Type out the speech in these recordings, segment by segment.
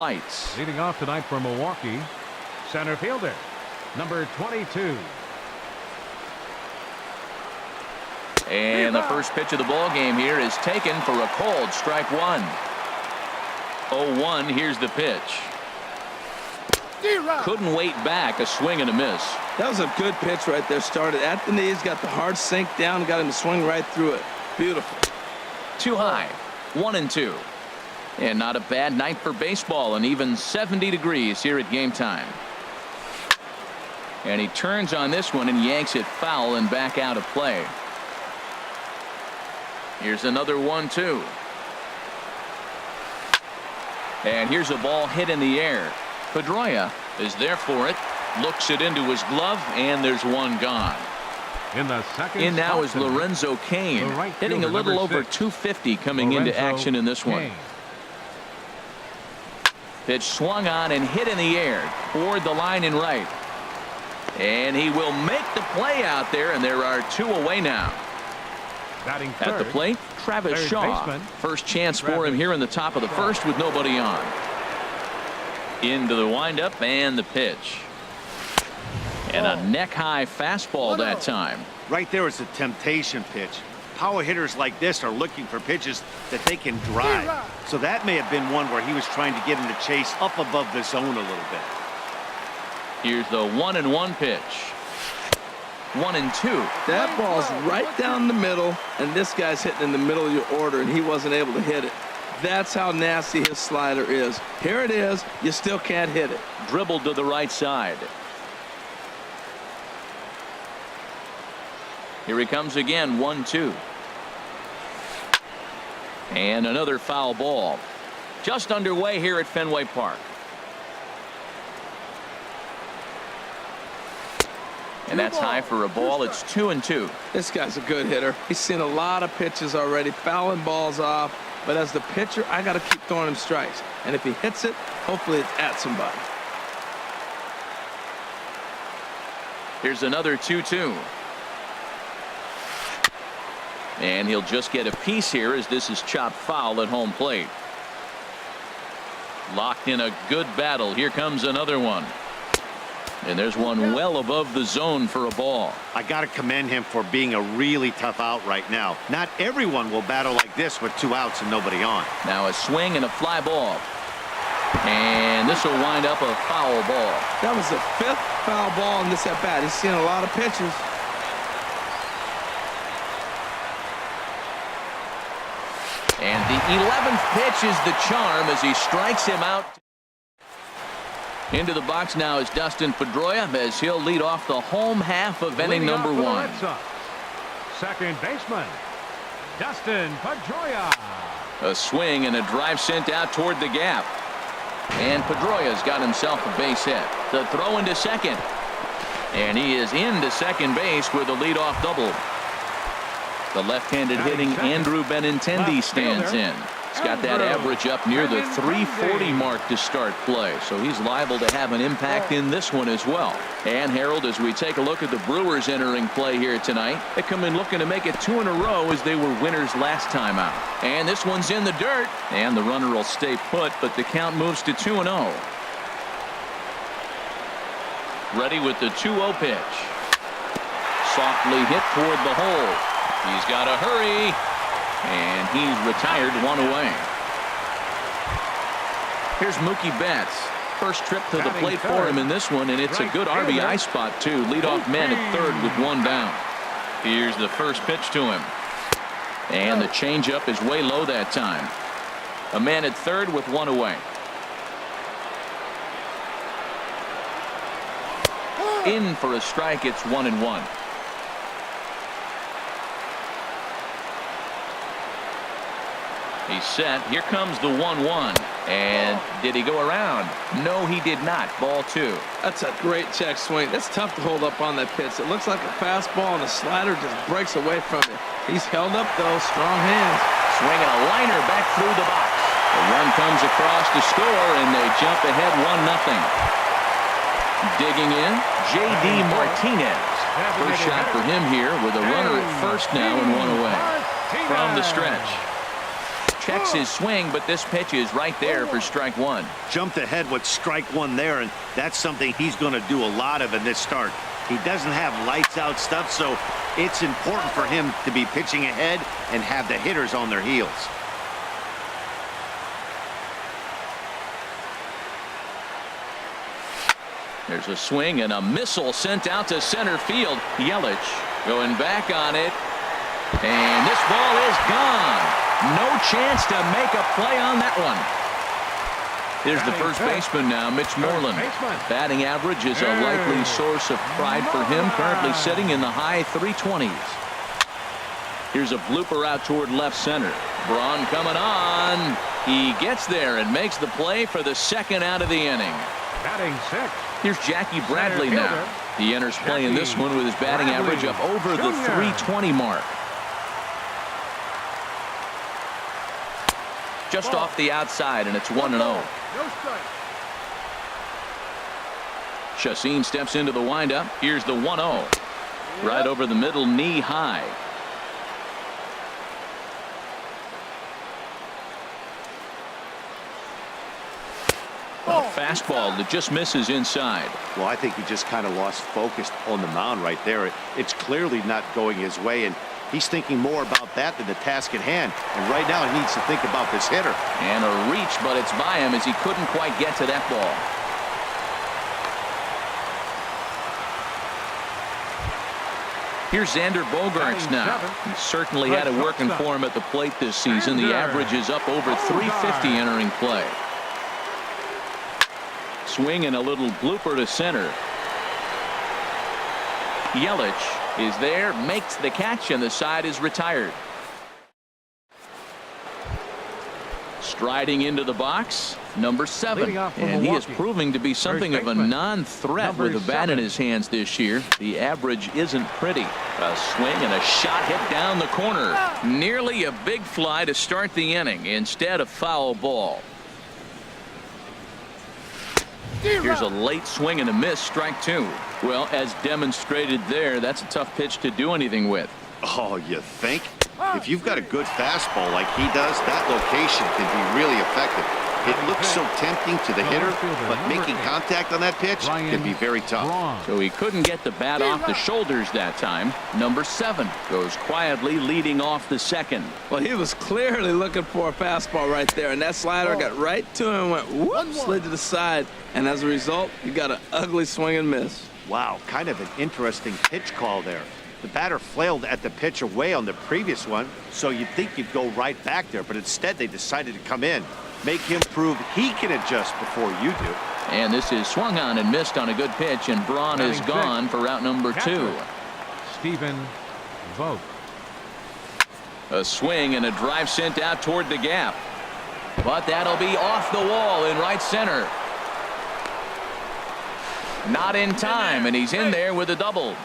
Lights. Leading off tonight for Milwaukee, center fielder, number 22. And the first pitch of the ball game here is taken for a cold strike one. 0-1. Here's the pitch. Couldn't wait back. A swing and a miss. That was a good pitch right there. Started at the knees, got the hard sink down, got him to swing right through it. Beautiful. Too high. 1-2. And not a bad night for baseball, and even 70 degrees here at game time. And he turns on this one and yanks it foul and back out of play. Here's another 1-2. And here's a ball hit in the air. Pedroia is there for it. Looks it into his glove, and there's one gone. In now is Lorenzo Cain, hitting a little over 250 coming into action in this one. Pitch swung on and hit in the air toward the line and right. And he will make the play out there, and there are two away now. At the plate, Travis Shaw. First chance for him here in the top of the first with nobody on. Into the windup and the pitch. And a neck-high fastball that time. Right there is a temptation pitch. Power hitters like this are looking for pitches that they can drive. So that may have been one where he was trying to get him to chase up above the zone a little bit. Here's the 1-1 pitch. 1-2. That ball's right down the middle, and this guy's hitting in the middle of your order, and he wasn't able to hit it. That's how nasty his slider is. Here it is. You still can't hit it. Dribbled to the right side. Here he comes again. 1-2. And another foul ball. Just underway here at Fenway Park. And that's high for a ball. It's 2-2. This guy's a good hitter. He's seen a lot of pitches already, fouling balls off. But as the pitcher, I got to keep throwing him strikes. And if he hits it, hopefully it's at somebody. Here's another 2-2. And he'll just get a piece here as this is chopped foul at home plate. Locked in a good battle. Here comes another one. And there's one well above the zone for a ball. I got to commend him for being a really tough out right now. Not everyone will battle like this with 2 outs and nobody on. Now a swing and a fly ball. And this will wind up a foul ball. That was the 5th foul ball in this at bat. He's seen a lot of pitches. And the 11th pitch is the charm as he strikes him out. Into the box now is Dustin Pedroia as he'll lead off the home half of inning number 1. Second baseman, Dustin Pedroia. A swing and a drive sent out toward the gap. And Pedroia's got himself a base hit. The throw into second. And he is into second base with a leadoff double. The left-handed hitting Andrew Benintendi stands in. He's got that average up near the 340 mark to start play, so he's liable to have an impact in this one as well. And Harold, as we take a look at the Brewers entering play here tonight, they come in looking to make it 2 in a row as they were winners last time out. And this one's in the dirt, and the runner will stay put, but the count moves to 2-0. Ready with the 2-0 pitch. Softly hit toward the hole. He's got to hurry. And he's retired, 1 away. Here's Mookie Betts. First trip to the plate for him in this one, and it's a good RBI spot, too. Leadoff man at third with 1 down. Here's the first pitch to him. And the changeup is way low that time. A man at third with 1 away. In for a strike, it's 1-1. He's set. Here comes the 1-1. And did he go around? No, he did not. Ball 2. That's a great check swing. That's tough to hold up on that pitch. It looks like a fastball, and the slider just breaks away from it. He's held up, though. Strong hands. Swinging a liner back through the box. The run comes across to score, and they jump ahead 1-0. Digging in, J.D. Martinez. First shot for him here with a runner at first now and 1 away. From the stretch. checks his swing, but this pitch is right there for strike one. Jumped ahead with strike one there, and that's something he's going to do a lot of in this start. He doesn't have lights out stuff, so it's important for him to be pitching ahead and have the hitters on their heels. There's a swing and a missile sent out to center field. Yelich going back on it. And this ball is gone. No chance to make a play on that one. Here's the first baseman now, Mitch Moreland. Batting average is a likely source of pride for him, currently sitting in the high 320s. Here's a blooper out toward left center. Braun coming on. He gets there and makes the play for the second out of the inning. Batting sixth. Here's Jackie Bradley now. He enters play in this one with his batting average up over the 320 mark. Just off the outside, and it's 1-0. Chacin steps into the windup. Here's the 1-0. Right over the middle, knee high. A fastball that just misses inside. Well, I think he just kind of lost focus on the mound right there. It's clearly not going his way, and he's thinking more about that than the task at hand. And right now he needs to think about this hitter. And a reach, but it's by him as he couldn't quite get to that ball. Here's Xander Bogaerts now. He certainly had it working for him at the plate this season. The average is up over 350 entering play. Swing and a little blooper to center. Yelich is there, makes the catch, and the side is retired. Striding into the box, number 7, and he is proving to be something of a non-threat with a bat in his hands this year. The average isn't pretty. A swing and a shot hit down the corner. Nearly a big fly to start the inning. Instead, a foul ball. Here's a late swing and a miss, strike 2. Well, as demonstrated there, that's a tough pitch to do anything with. Oh, you think? If you've got a good fastball like he does, that location can be really effective. It looks so tempting to the hitter, but making contact on that pitch can be very tough. So he couldn't get the bat off the shoulders that time. Number 7 goes quietly leading off the second. Well, he was clearly looking for a fastball right there, and that slider got right to him and went whoop, slid to the side, and as a result, you got an ugly swing and miss. Wow, kind of an interesting pitch call there. The batter flailed at the pitch away on the previous one, so you'd think you'd go right back there, but instead they decided to come in. Make him prove he can adjust before you do. And this is swung on and missed on a good pitch, and Braun is gone for route number 2. Stephen Vogt. A swing and a drive sent out toward the gap. But that'll be off the wall in right center. Not in time, and he's in there with a double.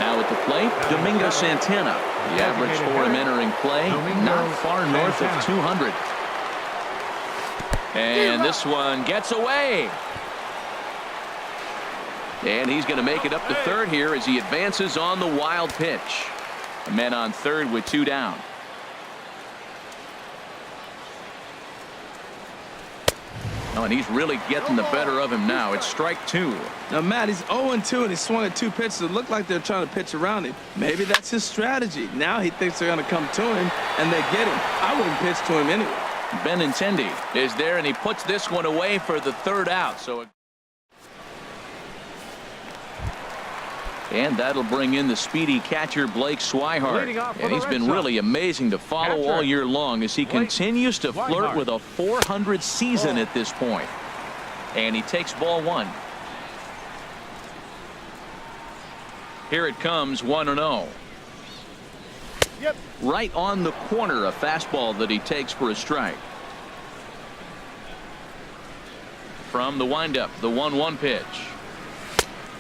Now at the plate, Domingo Santana. The average for him entering play, not far north of 200. And this one gets away. And he's going to make it up to third here as he advances on the wild pitch. The men on third with 2 down. Oh, and he's really getting the better of him now. It's strike 2. Now, Matt, he's 0-2, and he swung at 2 pitches that look like they're trying to pitch around him. Maybe that's his strategy. Now he thinks they're going to come to him, and they get him. I wouldn't pitch to him anyway. Benintendi is there, and he puts this one away for the third out. And that'll bring in the speedy catcher Blake Swihart. And he's been really amazing to follow all year long as he continues to flirt with a 400 season at this point. And he takes ball 1. Here it comes, 1-0. Yep. Right on the corner, a fastball that he takes for a strike. From the windup, the 1-1 pitch.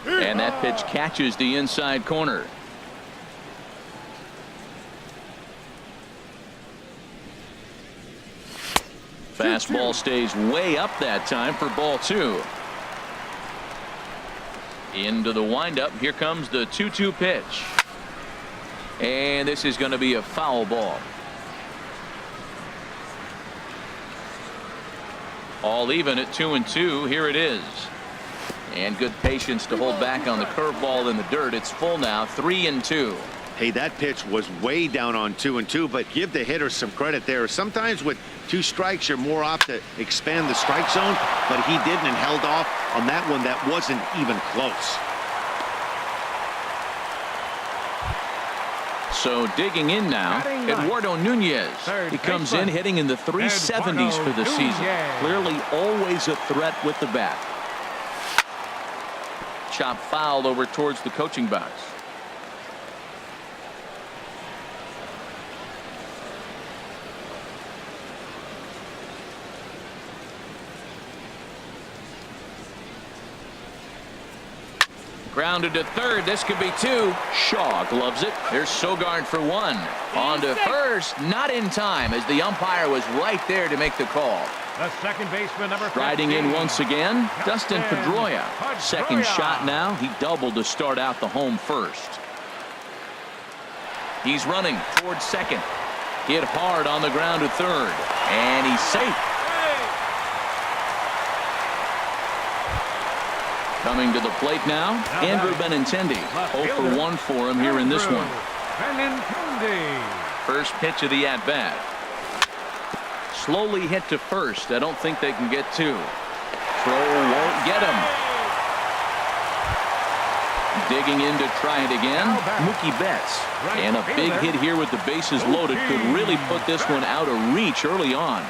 And that pitch catches the inside corner. Fastball stays way up that time for ball 2. Into the windup. Here comes the 2-2 pitch. And this is going to be a foul ball. All even at 2-2. Here it is. And good patience to hold back on the curveball in the dirt. It's full now, 3-2. Hey, that pitch was way down on 2-2, but give the hitter some credit there. Sometimes with 2 strikes, you're more apt to expand the strike zone, but he didn't and held off on that one that wasn't even close. So digging in now, Eduardo Nunez. He comes in hitting in the 370s for the season. Clearly always a threat with the bat. Chop fouled over towards the coaching box. Grounded to third. This could be 2. Shaw gloves it. There's Sogard for 1. On to first. Not in time as the umpire was right there to make the call. The second baseman, number 15. Riding in once again, Dustin Pedroia. Second shot now. He doubled to start out the home first. He's running towards second. Hit hard on the ground to third. And he's safe. Coming to the plate now, Andrew Benintendi. 0 for 1 for him here in this one. First pitch of the at-bat. Slowly hit to first. I don't think they can get 2. Throw won't get him. Digging in to try it again, Mookie Betts. And a big hit here with the bases loaded could really put this one out of reach early on.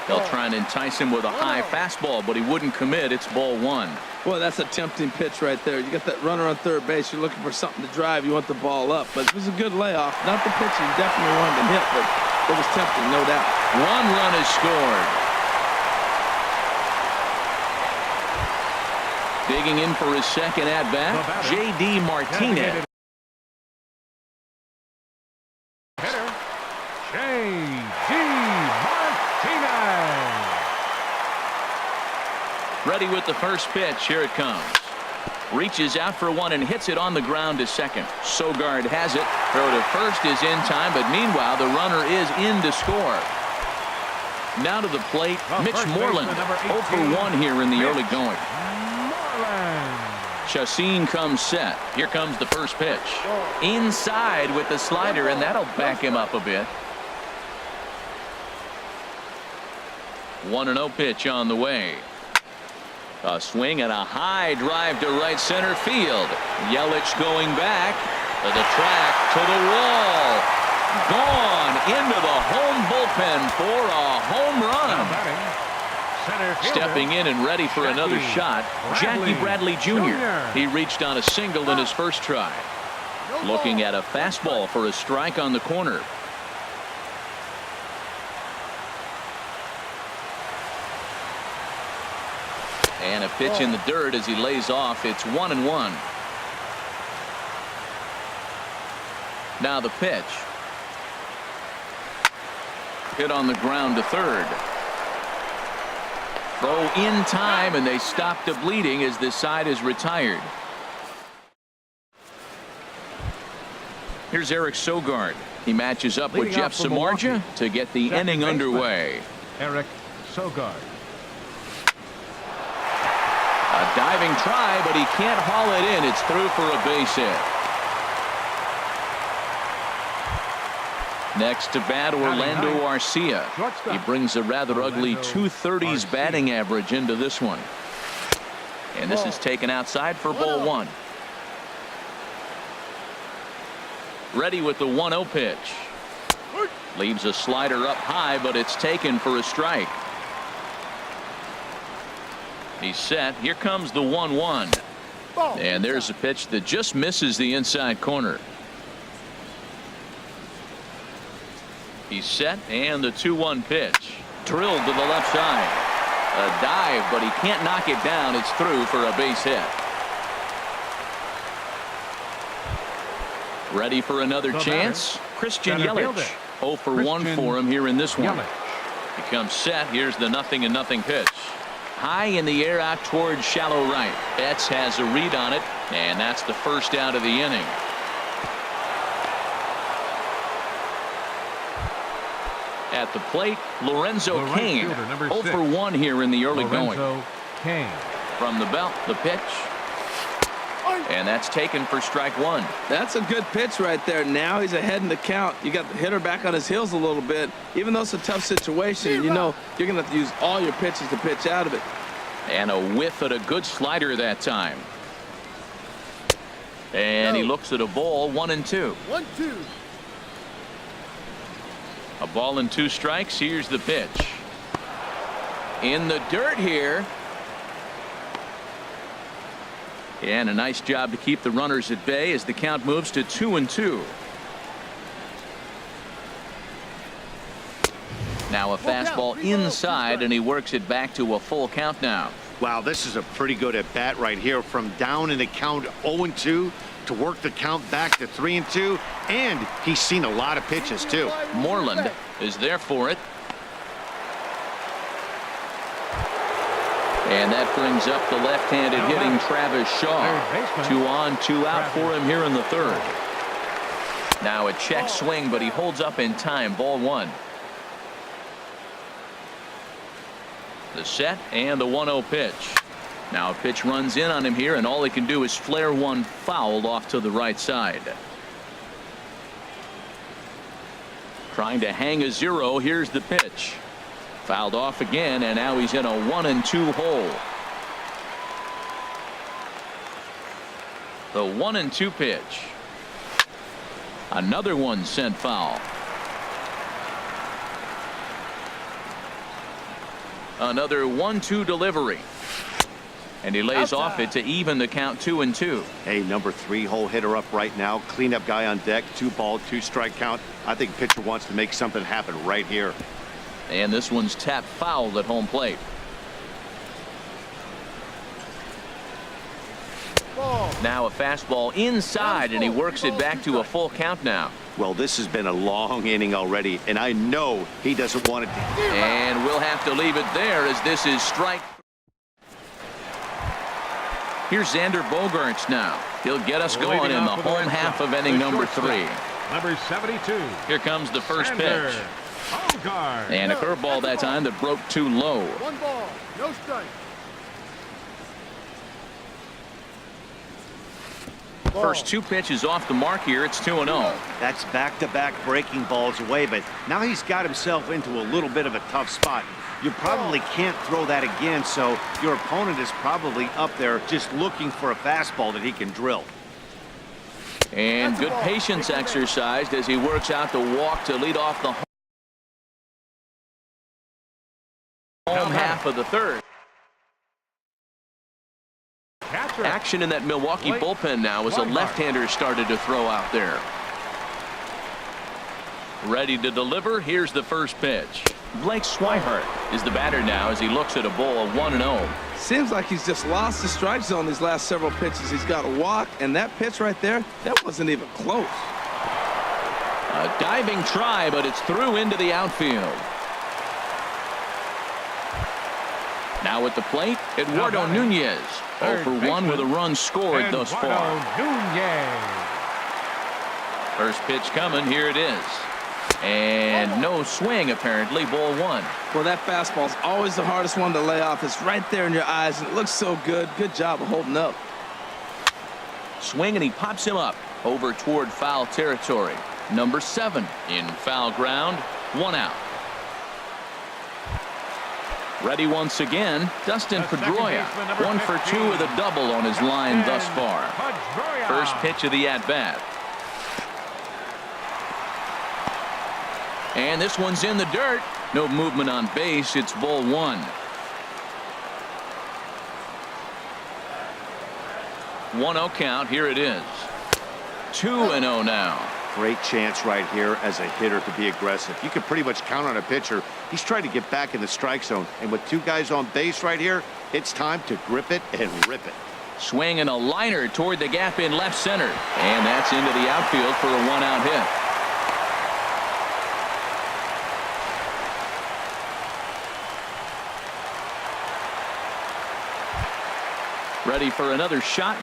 They'll try and entice him with a high fastball, but he wouldn't commit. It's ball 1. Boy, that's a tempting pitch right there. You got that runner on third base. You're looking for something to drive. You want the ball up. But it was a good layoff. Not the pitch he definitely wanted to hit, but it was tempting, no doubt. 1 run is scored. Digging in for his second at-bat, J.D. Martinez. Hitter, J.D. Martinez. Ready with the first pitch. Here it comes. Reaches out for 1 and hits it on the ground to second. Sogard has it. Throw to first is in time, but meanwhile the runner is in to score. Now to the plate, Mitch Moreland. 0 for 1 here in the early going. Chacin comes set. Here comes the first pitch. Inside with the slider, and that'll back him up a bit. 1-0 pitch on the way. A swing and a high drive to right center field. Yelich going back to the track, to the wall. Gone into the home bullpen for a home run. Stepping in and ready for another shot, Jackie Bradley Jr. He reached on a single in his first try. Looking at a fastball for a strike on the corner. And a pitch in the dirt as he lays off. It's 1-1. Now the pitch. Hit on the ground to third. Throw in time, and they stop the bleeding as this side is retired. Here's Eric Sogard. He matches up with Jeff Samardzija to get the inning underway. Eric Sogard. A diving try, but he can't haul it in. It's through for a base hit. Next to bat, Orlando Arcia. He brings a rather ugly 230s batting average into this one. And this is taken outside for ball 1. Ready with the 1-0 pitch. Leaves a slider up high, but it's taken for a strike. He's set. Here comes the 1-1. And there's a pitch that just misses the inside corner. He's set, and the 2-1 pitch. Drilled to the left side. A dive, but he can't knock it down. It's through for a base hit. Ready for another chance. Christian Yelich. 0 for 1 for him here in this one. He comes set. Here's the 0-0 pitch. High in the air out towards shallow right. Betts has a read on it, and that's the first out of the inning. At the plate, Lorenzo The right Cain. fielder, number 0 6. for 1 here in the early going. Lorenzo Cain. From the belt, the pitch. And that's taken for strike 1. That's a good pitch right there. Now he's ahead in the count. You got the hitter back on his heels a little bit. Even though it's a tough situation, you know you're going to have to use all your pitches to pitch out of it. And a whiff at a good slider that time. And he looks at a ball, 1-2. 1-2. A ball and 2 strikes. Here's the pitch. In the dirt here. And a nice job to keep the runners at bay as the count moves to 2-2. Now a fastball inside, and he works it back to a full count now. Wow, this is a pretty good at bat right here. From down in the count 0-2 to work the count back to 3-2, and he's seen a lot of pitches too. Moreland is there for it. And that brings up the left-handed hitting Travis Shaw. 2 on, 2 out for him here in the 3rd. Now a check swing, but he holds up in time. Ball 1. The set and the 1-0 pitch. Now a pitch runs in on him here, and all he can do is flare one foul off to the right side. Trying to hang a 0. Here's the pitch. Fouled off again, and now he's in a 1-2 hole. The 1-2 pitch. Another one sent foul. Another 1-2 delivery. And he lays off it to even the count 2-2. Hey, number 3 hole hitter up right now. Cleanup guy on deck. 2 ball, 2 strike count. I think pitcher wants to make something happen right here. And this one's tapped foul at home plate. Now a fastball inside, and he works it back to a full count now. Well, this has been a long inning already, and I know he doesn't want it to. And we'll have to leave it there as this is strike. Here's Xander Bogaerts now. He'll get us going in the home half of inning number 3. Number 72. Here comes the first pitch. Bogaerts. And a curveball that time that broke too low. 1 ball, no strike. First 2 pitches off the mark here. It's 2-0. That's back-to-back breaking balls away, but now he's got himself into a little bit of a tough spot. You probably can't throw that again, so your opponent is probably up there just looking for a fastball that he can drill. And good patience exercised as he works out the walk to lead off the home half of the 3rd. Action in that Milwaukee bullpen now as a left-hander started to throw out there. Ready to deliver. Here's the first pitch. Blake Swihart is the batter now as he looks at a ball of 1-0. Seems like he's just lost the strike zone these last several pitches. He's got a walk, and that pitch right there, that wasn't even close. A diving try, but it's through into the outfield. Now at the plate, Eduardo Nunez. 0 for 1 with a run scored thus far. First pitch coming. Here it is. And no swing, apparently. Ball 1. Well, that fastball's always the hardest one to lay off. It's right there in your eyes, and it looks so good. Good job of holding up. Swing, and he pops him up over toward foul territory. Number 7 in foul ground. 1 out. Ready once again, Dustin Pedroia. 1 for 2 with a double on his line thus far. First pitch of the at-bat. And this one's in the dirt. No movement on base. It's ball 1. 1-0 count. Here it is. 2-0 now. Great chance right here as a hitter to be aggressive. You can pretty much count on a pitcher. He's trying to get back in the strike zone. And with 2 guys on base right here, it's time to grip it and rip it. Swing and a liner toward the gap in left center. And that's into the outfield for a 1-out hit. Ready for another shot.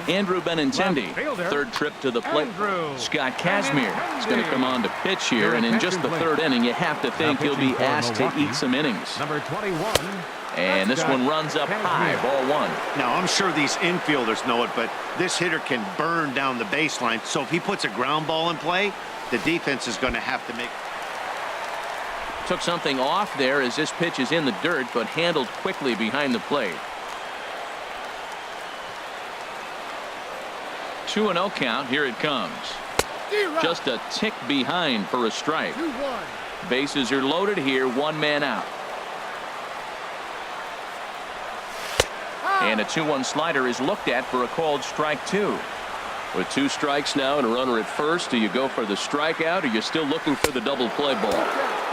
Andrew Benintendi, Left fielder, third trip to the plate. Andrew Scott Kazmir is going to Benintendi. come on to pitch here, Your and in just the attention, third please. inning, you have to think Now he'll be pitching for asked to Milwaukee, eat some innings. Number 21. And this one runs up high, ball one. Now, I'm sure these infielders know it, but this hitter can burn down the baseline. So if he puts a ground ball in play, the defense is going to have to make. Took something off there as this pitch is in the dirt, but handled quickly behind the plate. 2-0 count. Here it comes. Just a tick behind for a strike. 2-1. Bases are loaded here. One man out. And a 2-1 slider is looked at for a called strike two. With 2 strikes now and a runner at first, do you go for the strikeout, or are you still looking for the double play ball?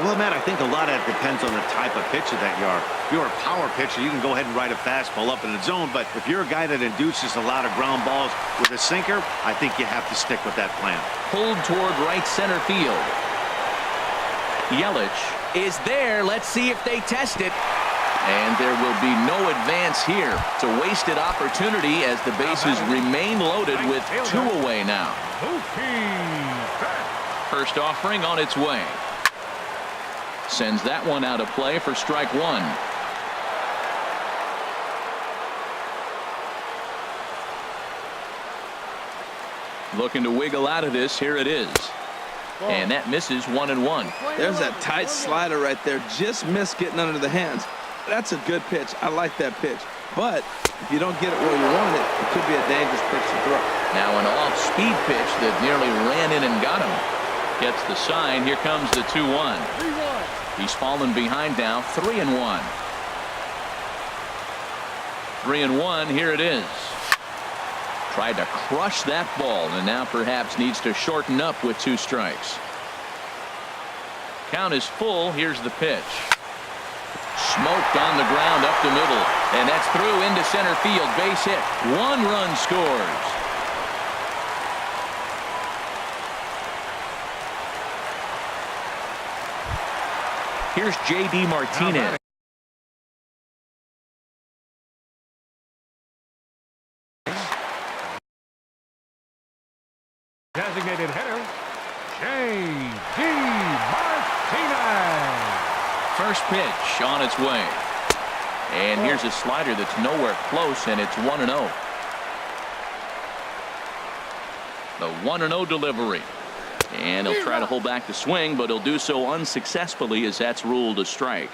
Well, Matt, I think a lot of it depends on the type of pitcher that you are. If you're a power pitcher, you can go ahead and ride a fastball up in the zone. But if you're a guy that induces a lot of ground balls with a sinker, I think you have to stick with that plan. Pulled toward right center field. Yelich is there. Let's see if they test it. And there will be no advance here. It's a wasted opportunity as the bases remain loaded with 2 away now. First offering on its way. Sends that one out of play for strike one. Looking to wiggle out of this. Here it is. And that misses 1-1. There's that tight slider right there. Just missed getting under the hands. That's a good pitch. I like that pitch. But if you don't get it where you want it, it could be a dangerous pitch to throw. Now an off-speed pitch that nearly ran in and got him. Gets the sign. Here comes the 2-1. 3-1. He's fallen behind now. 3-1. 3-1. Here it is. Tried to crush that ball, and now perhaps needs to shorten up with 2 strikes. Count is full. Here's the pitch. Smoked on the ground up the middle, and that's through into center field. Base hit. 1 run scores. Here's J.D. Martinez. Designated hitter, J.D. Martinez. First pitch on its way. And here's a slider that's nowhere close, and it's 1-0. The 1-0 delivery. And he'll try to hold back the swing, but he'll do so unsuccessfully as that's ruled a strike.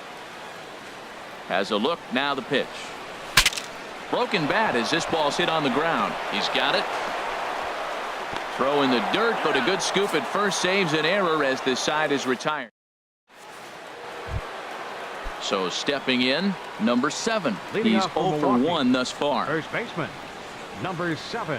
Has a look. Now the pitch. Broken bat as this ball's hit on the ground. He's got it. Throw in the dirt, but a good scoop at first saves an error as this side is retired. So stepping in, number 7. Leading He's off for 0 for Milwaukee. 1 thus far. First baseman, number 7.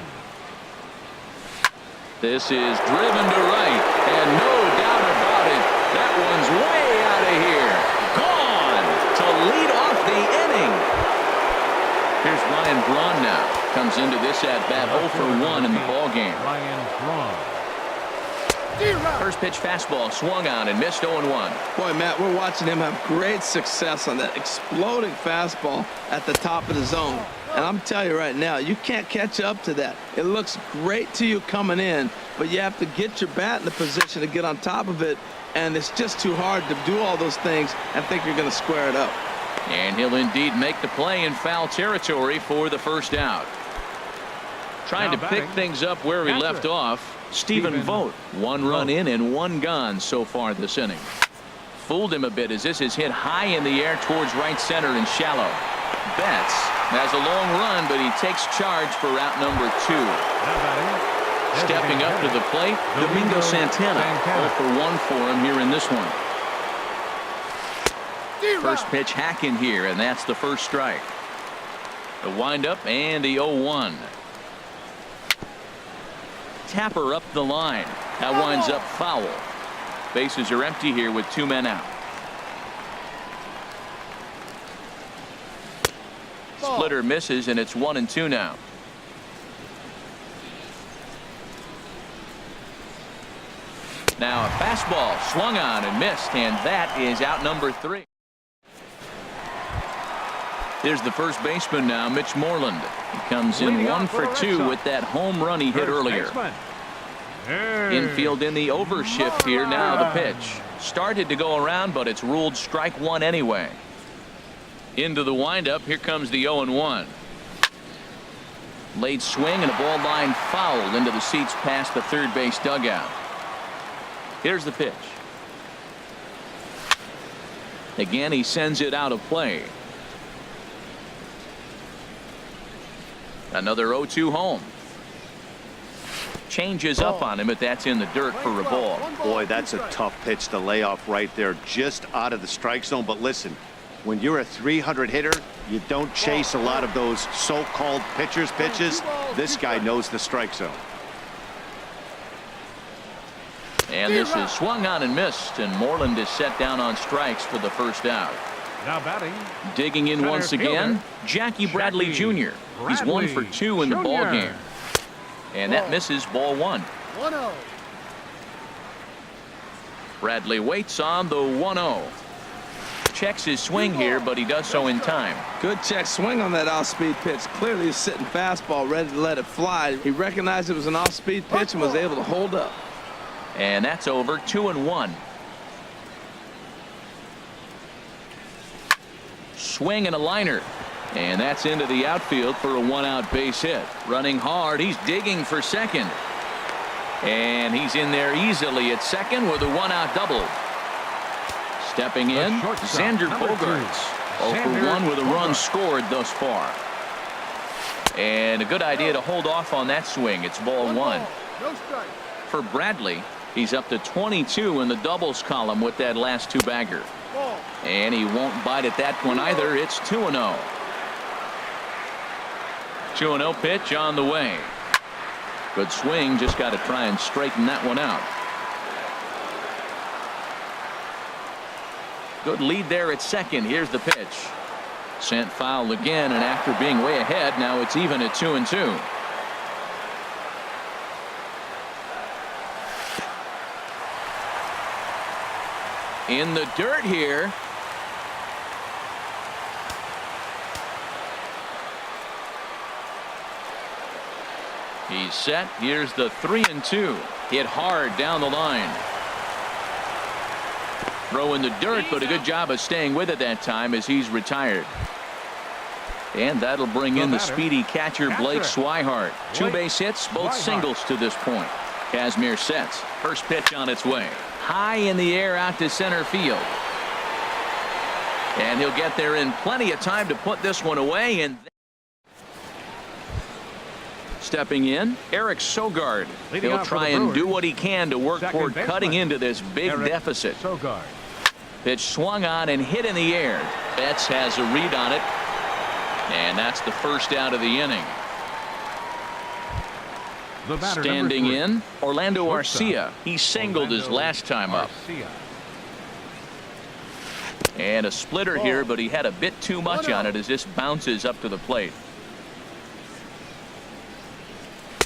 This is driven to right, and no doubt about it, that one's way out of here. Gone to lead off the inning. Here's Ryan Braun now. Comes into this at-bat 0 for 1 in the ballgame. Ryan Braun. First pitch fastball swung on and missed 0-1. Boy, Matt, we're watching him have great success on that exploding fastball at the top of the zone. And I'm telling you right now, you can't catch up to that. It looks great to you coming in, but you have to get your bat in the position to get on top of it, and it's just too hard to do all those things and think you're going to square it up. And he'll indeed make the play in foul territory for the first out. Trying Now to pick batting, things up where we left off. Stephen Vogt. 1 run in and 1 gone so far this inning. Fooled him a bit as this is hit high in the air towards right center and shallow. Betts has a long run, but he takes charge for out number 2. Now batting, Stepping up to the plate, Domingo Santana. 0 for 1 for him here in this one. First pitch hacking here, and that's the first strike. The windup and the 0-1. Tapper up the line. That winds up foul. Bases are empty here with 2 men out. Splitter misses, and it's 1-2 now. Now a fastball swung on and missed, and that is out number 3. Here's the first baseman now, Mitch Moreland. He comes in 1 for 2 with that home run he hit earlier. Infield in the overshift here. Now the pitch. Started to go around, but it's ruled strike one anyway. Into the windup. Here comes the 0-1. Late swing and a ball line foul into the seats past the third base dugout. Here's the pitch. Again, he sends it out of play. Another 0-2 home. Changes up on him, but that's in the dirt for a ball. Boy, that's a tough pitch to lay off right there, just out of the strike zone. But listen, when you're a 300 hitter, you don't chase a lot of those so-called pitchers' pitches. This guy knows the strike zone. And this is swung on and missed, and Moreland is set down on strikes for the first out. Now batting. Digging in once again, Jackie Bradley Jr. He's 1 for 2 in the ball game. And that misses, ball 1. 1-0. Bradley waits on the 1-0. Checks his swing here, but he does so in time. Good check swing on that off-speed pitch. Clearly a sitting fastball ready to let it fly. He recognized it was an off-speed pitch and was able to hold up. And that's over. 2-1. Swing and a liner. And that's into the outfield for a 1-out base hit. Running hard. He's digging for second. And he's in there easily at second with a 1-out double. Stepping in, Xander Bogaerts. 0 for 1 with a run scored thus far. And a good idea to hold off on that swing. It's ball 1. No strike. For Bradley, he's up to 22 in the doubles column with that last 2-bagger. And he won't bite at that one either. It's 2-0. 2-0 pitch on the way. Good swing. Just got to try and straighten that one out. Good lead there at second. Here's the pitch. Sent foul again, and after being way ahead, now it's even at 2-2. In the dirt here. He's set. Here's the 3-2. Hit hard down the line. Throw in the dirt, but a good job of staying with it that time as he's retired. And that'll bring in the speedy catcher Blake Swihart. 2 base hits, both singles to this point. Kazmir sets. First pitch on its way. High in the air out to center field. And he'll get there in plenty of time to put this one away. And stepping in, Eric Sogard. He'll try and do what he can to work toward cutting into this big deficit. Pitch swung on and hit in the air. Betts has a read on it. And that's the first out of the inning. Standing in, Orlando Arcia. He singled his last time up. And a splitter here, but he had a bit too much on it as this bounces up to the plate.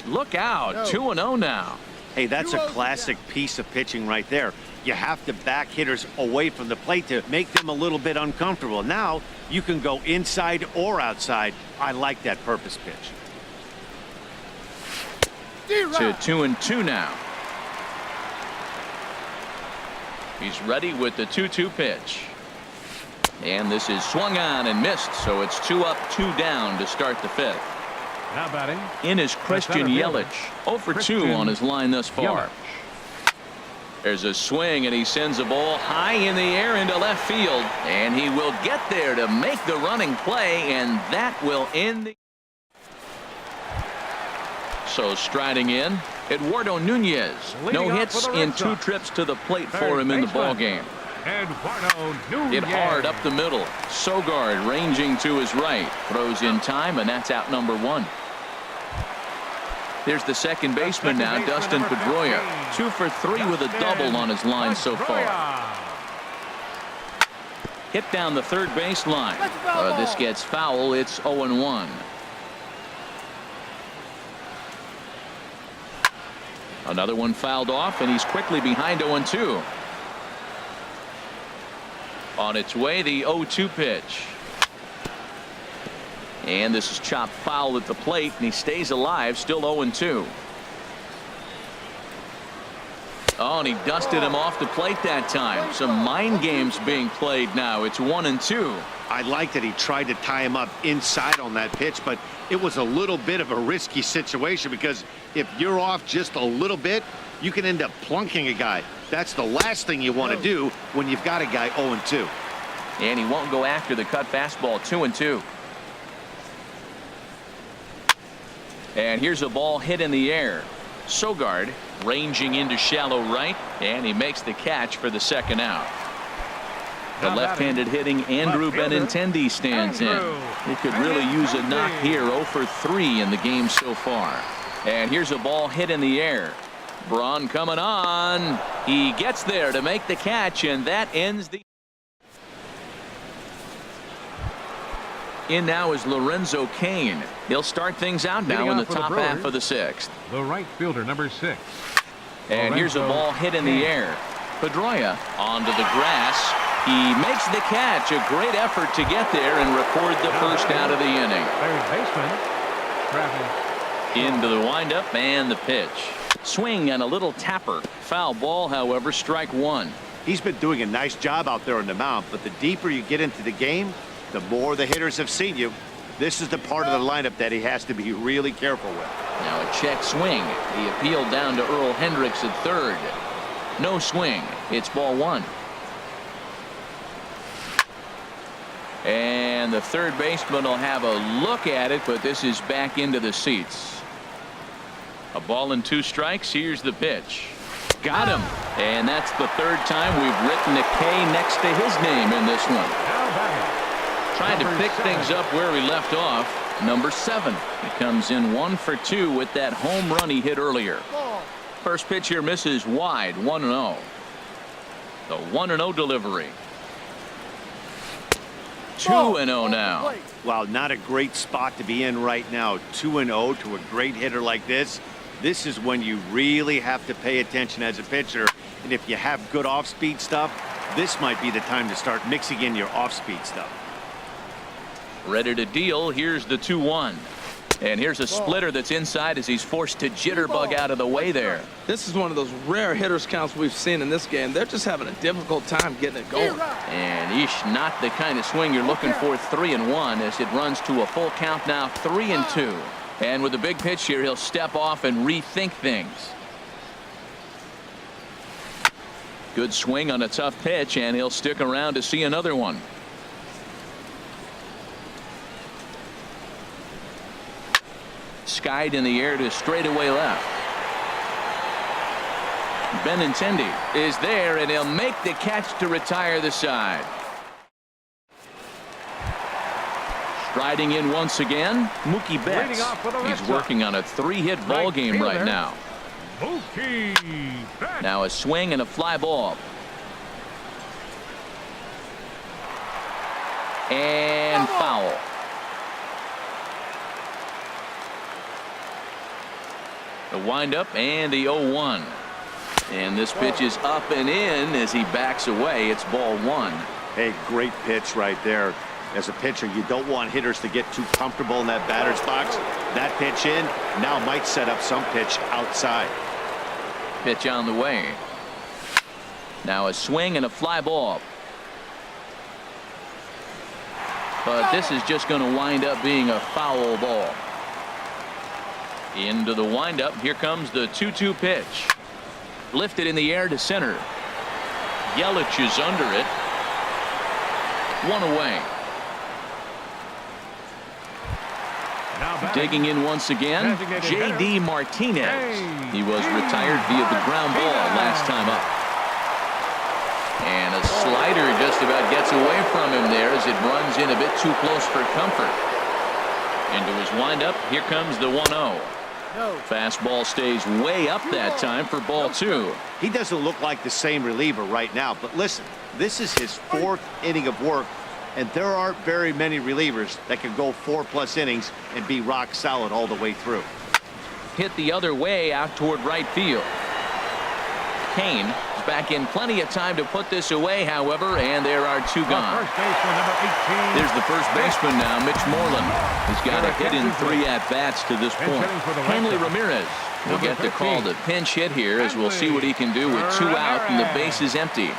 Look out. 2-0 now. Hey, that's a classic piece of pitching right there. You have to back hitters away from the plate to make them a little bit uncomfortable. Now you can go inside or outside. I like that purpose pitch. To 2-2 now. He's ready with the 2-2 pitch. And this is swung on and missed, so it's 2 up, 2 down to start the 5th. Now batting. In is Christian Yelich. 0 for 2 on his line thus far. There's a swing, and he sends a ball high in the air into left field. And he will get there to make the running play, and that will end the... So striding in, Eduardo Nunez. No hits in 2 trips to the plate for him in the ball game. Hit hard up the middle. Sogard ranging to his right. Throws in time, and that's out number 1. There's the second baseman now, Dustin Pedroia. 2 for 3 with a double on his line so far. Hit down the third base line. This gets foul. It's 0-1. Another one fouled off, and he's quickly behind 0-2. On its way, the 0-2 pitch. And this is chopped foul at the plate, and he stays alive, still 0-2. Oh, and he dusted him off the plate that time. Some mind games being played now. It's 1-2. I like that he tried to tie him up inside on that pitch, but it was a little bit of a risky situation because if you're off just a little bit, you can end up plunking a guy. That's the last thing you want to do when you've got a guy 0-2. And he won't go after the cut fastball. 2-2. And here's a ball hit in the air. Sogard ranging into shallow right, and he makes the catch for the second out. The left-handed hitting Andrew Benintendi stands in. He could really use a knock here. 0 for 3 in the game so far. And here's a ball hit in the air. Braun coming on. He gets there to make the catch, and that ends the. In now is Lorenzo Cain. He'll start things out now in the top half of the 6th. The right fielder, number 6. And here's a ball hit in the air. Pedroia onto the grass. He makes the catch. A great effort to get there and record the first out of the inning. Third baseman, Travis. Into the windup and the pitch. Swing and a little tapper. Foul ball, however, strike 1. He's been doing a nice job out there on the mound, but the deeper you get into the game, the more the hitters have seen you. This is the part of the lineup that he has to be really careful with. Now a check swing. The appeal down to Earl Hendricks at third. No swing. It's ball 1. And the third baseman will have a look at it, but this is back into the seats. A ball and 2 strikes. Here's the pitch. Got him. And that's the third time we've written a K next to his name in this one. Trying to pick things up where we left off. Number 7. He comes in 1 for 2 with that home run he hit earlier. First pitch here misses wide. 1-0. The 1-0 delivery. 2-0 now. Well, not a great spot to be in right now. 2-0 to a great hitter like this. This is when you really have to pay attention as a pitcher. And if you have good off-speed stuff, this might be the time to start mixing in your off-speed stuff. Ready to deal. Here's the 2-1. And here's a splitter that's inside as he's forced to jitterbug out of the way there. This is one of those rare hitters counts we've seen in this game. They're just having a difficult time getting it going. And not the kind of swing you're looking for. 3-1 as it runs to a full count now. 3-2. And with the big pitch here, he'll step off and rethink things. Good swing on a tough pitch, and he'll stick around to see another one. Skied in the air to straightaway left. Benintendi is there, and he'll make the catch to retire the side. Striding in once again, Mookie Betts. He's working on a 3-hit ball game right now. Mookie Betts. Now a swing and a fly ball. And foul. The windup and the 0-1. And this pitch is up and in as he backs away. It's ball 1. Hey, great pitch right there. As a pitcher, you don't want hitters to get too comfortable in that batter's box. That pitch in now might set up some pitch outside. Pitch on the way. Now a swing and a fly ball. But this is just going to wind up being a foul ball. Into the windup. Here comes the 2-2 pitch. Lifted in the air to center. Yelich is under it. 1 away. Digging in once again, J.D. Martinez. He was retired via the ground ball last time up. And a slider just about gets away from him there as it runs in a bit too close for comfort. Into his windup. Here comes the 1-0. Fastball stays way up that time for ball 2. He doesn't look like the same reliever right now, but listen, this is his 4th inning of work, and there aren't very many relievers that can go 4+ innings and be rock solid all the way through. Hit the other way out toward right field. Kane is back in. Plenty of time to put this away, however, and there are two gone. First baseman, number 18. There's the first baseman now, Mitch Moreland. He's got a hit in 3 at-bats to this point. Hanley Ramirez will get the call to pinch hit here, as we'll see what he can do with 2 out and the base is empty.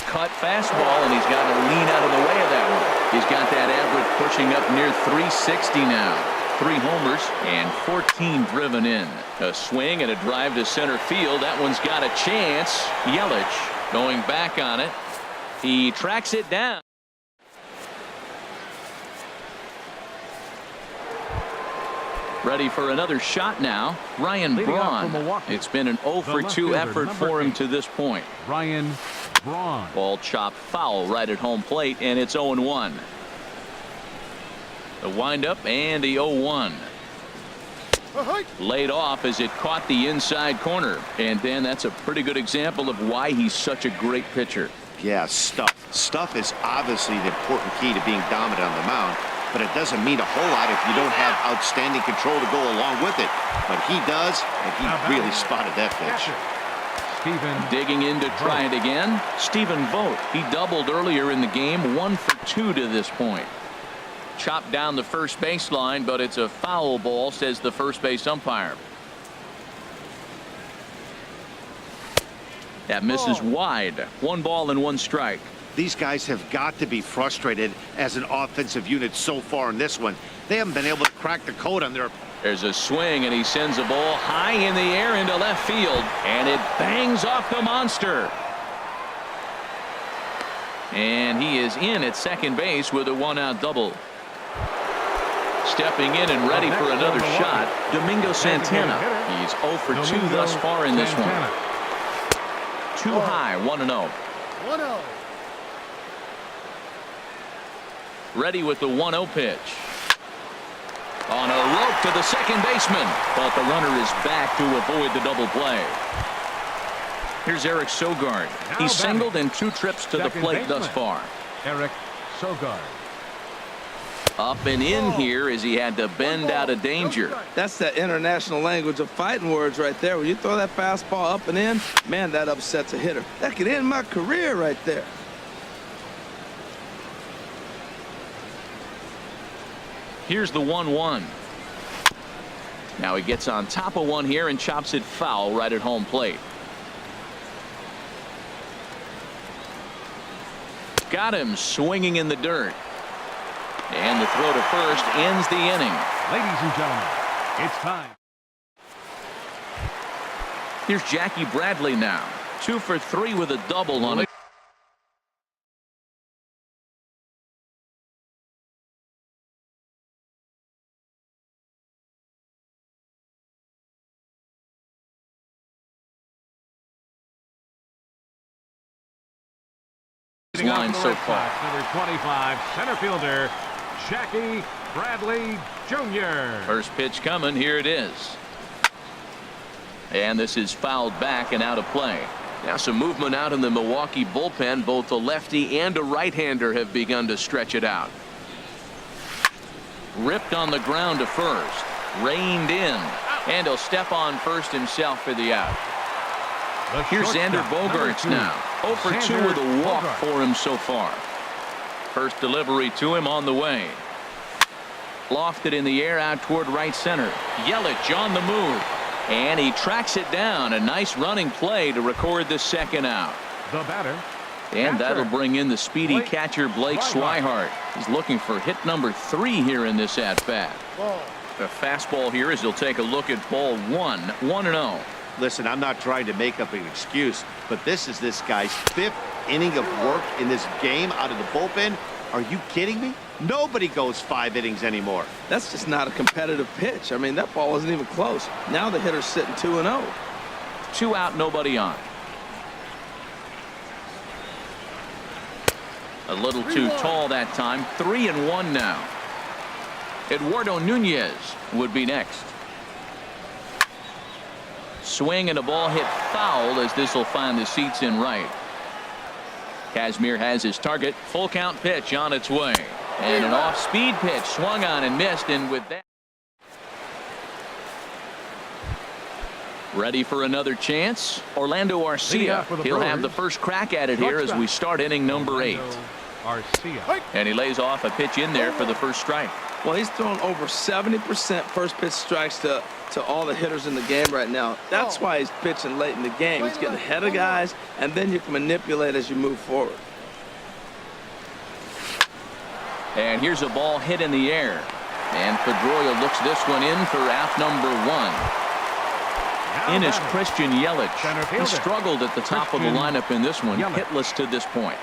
Cut fastball, and he's got to lean out of the way of that one. He's got that average pushing up near 360 now. 3 homers and 14 driven in. A swing and a drive to center field. That one's got a chance. Yelich going back on it. He tracks it down. Ready for another shot now. Ryan Braun. It's been an 0 for 2 effort for him to this point. Ryan Braun. Ball chopped foul right at home plate, and it's 0-1. The windup and the 0-1. Laid off as it caught the inside corner. And Dan, that's a pretty good example of why he's such a great pitcher. Yeah, stuff. Stuff is obviously the important key to being dominant on the mound, but it doesn't mean a whole lot if you don't have outstanding control to go along with it. But he does, and he really spotted that pitch. Digging in to try it again. Stephen Vogt. He doubled earlier in the game. 1 for 2 to this point. Chopped down the first baseline, but it's a foul ball, says the first base umpire. That misses wide. 1 ball and 1 strike. These guys have got to be frustrated as an offensive unit so far in this one. They haven't been able to crack the code on their. There's a swing, and he sends a ball high in the air into left field, and it bangs off the monster. And he is in at second base with a 1-out double. Stepping in and ready for another shot, Domingo Santana. He's 0 for 2 thus far in this one. Too high, 1-0. 1-0. Ready with the 1-0 pitch. On a rope to the second baseman, but the runner is back to avoid the double play. Here's Eric Sogard. He's singled in 2 trips to the plate thus far. Eric Sogard. Up and in here as he had to bend out of danger. That's the international language of fighting words right there. When you throw that fastball up and in, man, that upsets a hitter. That could end my career right there. Here's the 1-1. Now he gets on top of one here and chops it foul right at home plate. Got him swinging in the dirt. And the throw to first ends the inning. Ladies and gentlemen, it's time. Here's Jackie Bradley now. 2 for 3 with a double on it. Line so far. Number 25, center fielder, Jackie Bradley Jr. First pitch coming. Here it is. And this is fouled back and out of play. Now some movement out in the Milwaukee bullpen. Both a lefty and a right-hander have begun to stretch it out. Ripped on the ground to first. Reined in. And he'll step on first himself for the out. Here's Xander Bogaerts now. 0 for 2 with a walk for him so far. First delivery to him on the way. Lofted in the air out toward right center. Yelich on the move. And he tracks it down. A nice running play to record the second out. The batter. And that'll bring in the speedy catcher Blake Swihart. He's looking for hit number 3 here in this at-bat. The fastball here as he'll take a look at ball 1. 1-0. Listen, I'm not trying to make up an excuse, but this is this guy's 5th inning of work in this game out of the bullpen. Are you kidding me? Nobody goes 5 innings anymore. That's just not a competitive pitch. I mean, that ball wasn't even close. Now the hitter's sitting 2-0. 2 out, nobody on. A little too tall that time. 3-1 now. Eduardo Nunez would be next. Swing and a ball hit foul as this will find the seats in right. Kazmir has his target. Full count pitch on its way. And an off-speed pitch swung on and missed. And with that, Ready for another chance? Orlando Arcia. He'll have the first crack at it here as we start inning number 8. Arcia. And he lays off a pitch in there for the first strike. Well, he's thrown over 70% first pitch strikes to all the hitters in the game right now. That's why he's pitching late in the game. He's getting ahead of guys, and then you can manipulate as you move forward. And here's a ball hit in the air. And Pedroia looks this one in for out number 1. In is Christian Yelich. He struggled at the top of the lineup in this one, hitless to this point.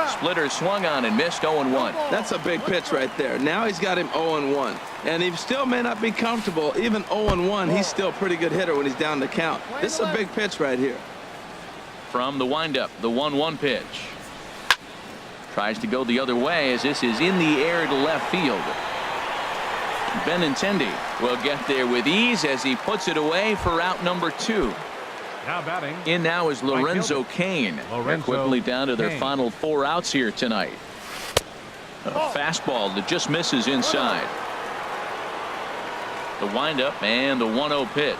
Splitter swung on and missed 0-1. That's a big pitch right there. Now he's got him 0-1. And he still may not be comfortable. Even 0-1, he's still a pretty good hitter when he's down the count. This is a big pitch right here. From the windup, the 1-1 pitch. Tries to go the other way as this is in the air to left field. Benintendi will get there with ease as he puts it away for out number 2. Now batting. In now is Lorenzo Cain. They're quickly down to their final 4 outs here tonight. A fastball that just misses inside. The windup and the 1-0 pitch.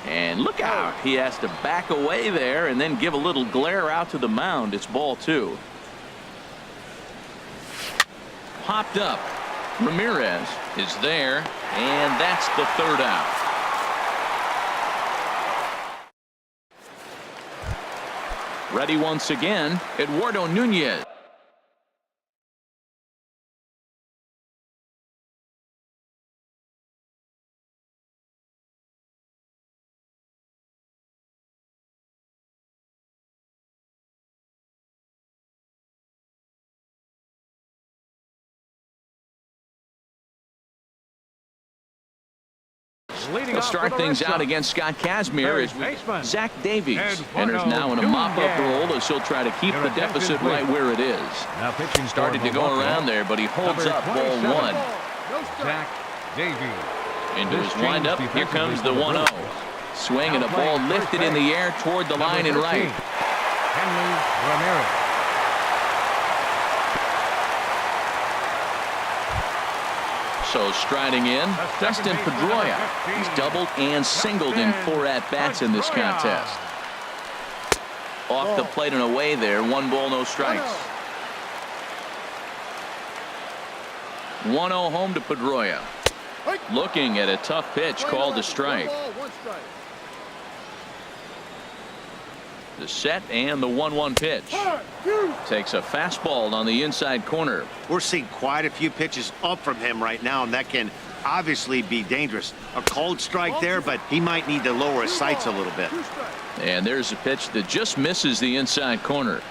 And look out. He has to back away there and then give a little glare out to the mound. It's ball 2. Popped up. Ramirez is there, and that's the 3rd out. Ready once again, Eduardo Nunez. To start things out against Scott Kazmir is Zach Davies enters now in a mop-up role as he'll try to keep the deficit right where it is. Started to go around there, but he holds up ball 1. Zach Davies. Into his windup, here comes the 1-0. Swing and a ball lifted in the air toward the line and right. Henry Ramirez. So striding in, Dustin Pedroia. He's doubled and singled in 4 at-bats in this contest. Off the plate and away there, 1 ball, no strikes. 1-0 home to Pedroia. Looking at a tough pitch called a strike. The set and the 1-1 pitch. Takes a fastball on the inside corner. We're seeing quite a few pitches up from him right now, and that can obviously be dangerous. A cold strike there, but he might need to lower his sights a little bit. And there's a pitch that just misses the inside corner.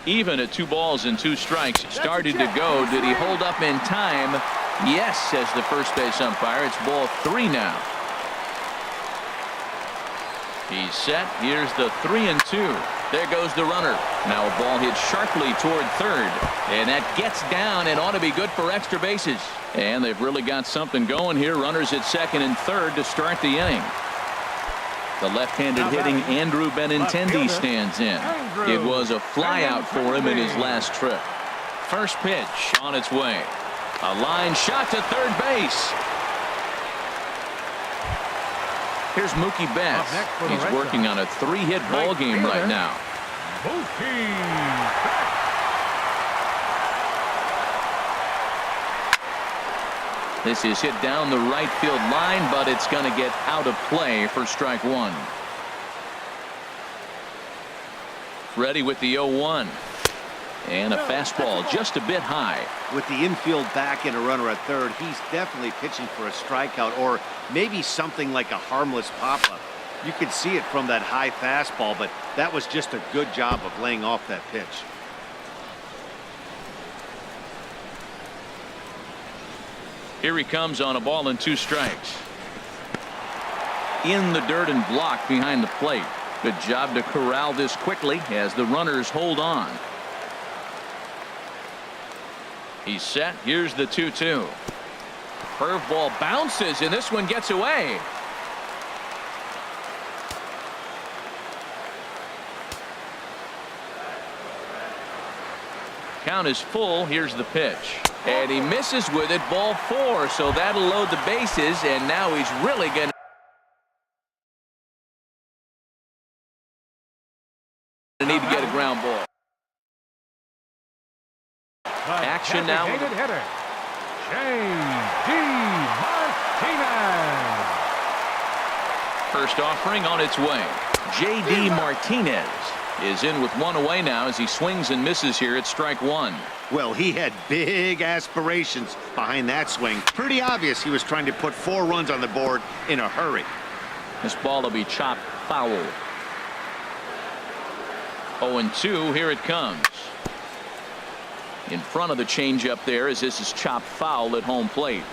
Even at 2 balls and 2 strikes. Started to go. Did he hold up in time? Yes, says the first base umpire. It's ball 3 now. He's set. Here's the 3-2. There goes the runner. Now a ball hit sharply toward 3rd. And that gets down and ought to be good for extra bases. And they've really got something going here. Runners at 2nd and 3rd to start the inning. The left-handed hitting Andrew Benintendi stands in. It was a flyout for him in his last trip. First pitch on its way. A line shot to 3rd base. Here's Mookie Betts. He's working on a 3-hit ball game right now. This is hit down the right field line, but it's going to get out of play for strike 1. Ready with the 0-1. And a fastball just a bit high. With the infield back and a runner at 3rd, he's definitely pitching for a strikeout or maybe something like a harmless pop-up. You could see it from that high fastball, but that was just a good job of laying off that pitch. Here he comes on a ball and 2 strikes. In the dirt and blocked behind the plate. Good job to corral this quickly as the runners hold on. He's set. Here's the 2-2. Curveball bounces, and this one gets away. Count count is full. Here's the pitch. And he misses with it. Ball 4. So that'll load the bases. And now he's really going to need to get a ground ball. Action now. Designated hitter, J.D. Martinez. First offering on its way. J.D. Martinez is in with one away now as he swings and misses here at strike 1. Well, he had big aspirations behind that swing. Pretty obvious he was trying to put 4 runs on the board in a hurry. This ball will be chopped foul. 0-2. Here it comes. In front of the changeup there as this is chopped foul at home plate.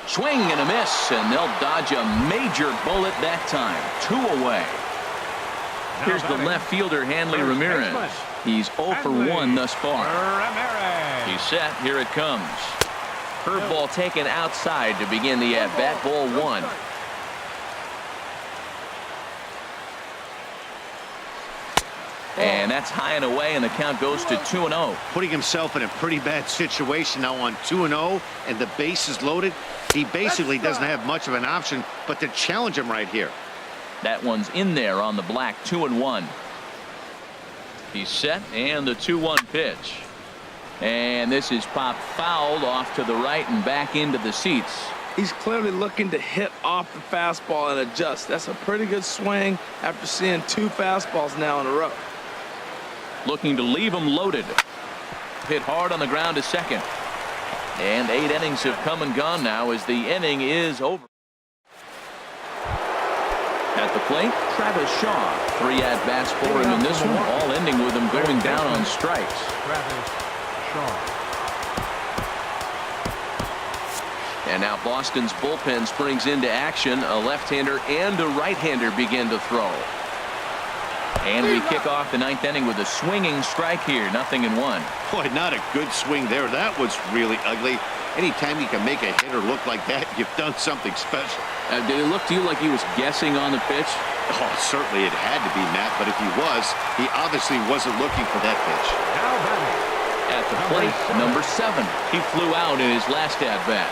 Swing and a miss, and they'll dodge a major bullet that time. 2 away. Here's the left fielder, Hanley Ramirez. He's 0 for 1 thus far. He's set. Here it comes. Curveball taken outside to begin the at-bat. Ball 1. And that's high and away, and the count goes to 2-0. Putting himself in a pretty bad situation now on 2-0, and the base is loaded. He basically doesn't have much of an option but to challenge him right here. That one's in there on the black. 2-1. He's set, and the 2-1 pitch. And this is popped fouled off to the right and back into the seats. He's clearly looking to hit off the fastball and adjust. That's a pretty good swing after seeing 2 fastballs now in a row. Looking to leave him loaded. Hit hard on the ground to second. And 8 innings have come and gone now as the inning is over. At the plate, Travis Shaw. 3 at-bats for him in this one, all ending with him going down on strikes. Travis Shaw. And now Boston's bullpen springs into action. A left-hander and a right-hander begin to throw. And we kick off the 9th inning with a swinging strike here. 0-1. Boy, not a good swing there. That was really ugly. Anytime you can make a hitter look like that, you've done something special. Did it look to you like he was guessing on the pitch? Oh, certainly it had to be, Matt, but if he was, he obviously wasn't looking for that pitch. Now batting. At the plate, number 7. He flew out in his last at-bat.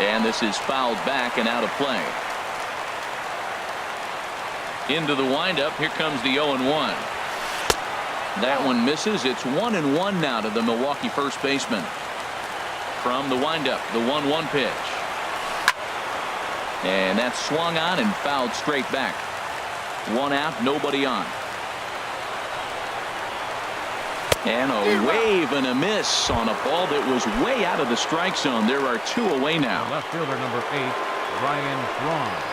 And this is fouled back and out of play. Into the windup. Here comes the 0-1. That one misses. It's 1-1 now to the Milwaukee first baseman. From the windup, the 1-1 pitch. And that's swung on and fouled straight back. 1 out, nobody on. And a wave and a miss on a ball that was way out of the strike zone. There are 2 away now. Left fielder number 8, Ryan Braun.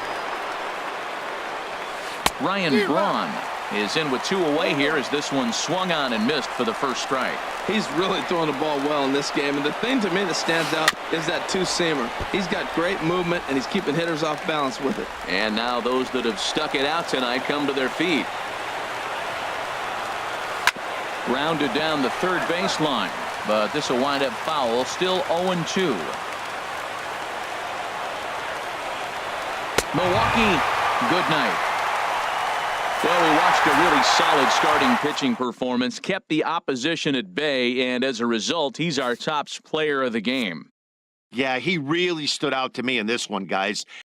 Ryan Braun is in with 2 away here as this one swung on and missed for the first strike. He's really throwing the ball well in this game, and the thing to me that stands out is that 2-seamer. He's got great movement, and he's keeping hitters off balance with it. And now those that have stuck it out tonight come to their feet. Grounded down the third baseline, but this will wind up foul. Still 0-2. Milwaukee, good night. Well, we watched a really solid starting pitching performance, kept the opposition at bay, and as a result, he's our top player of the game. Yeah, he really stood out to me in this one, guys.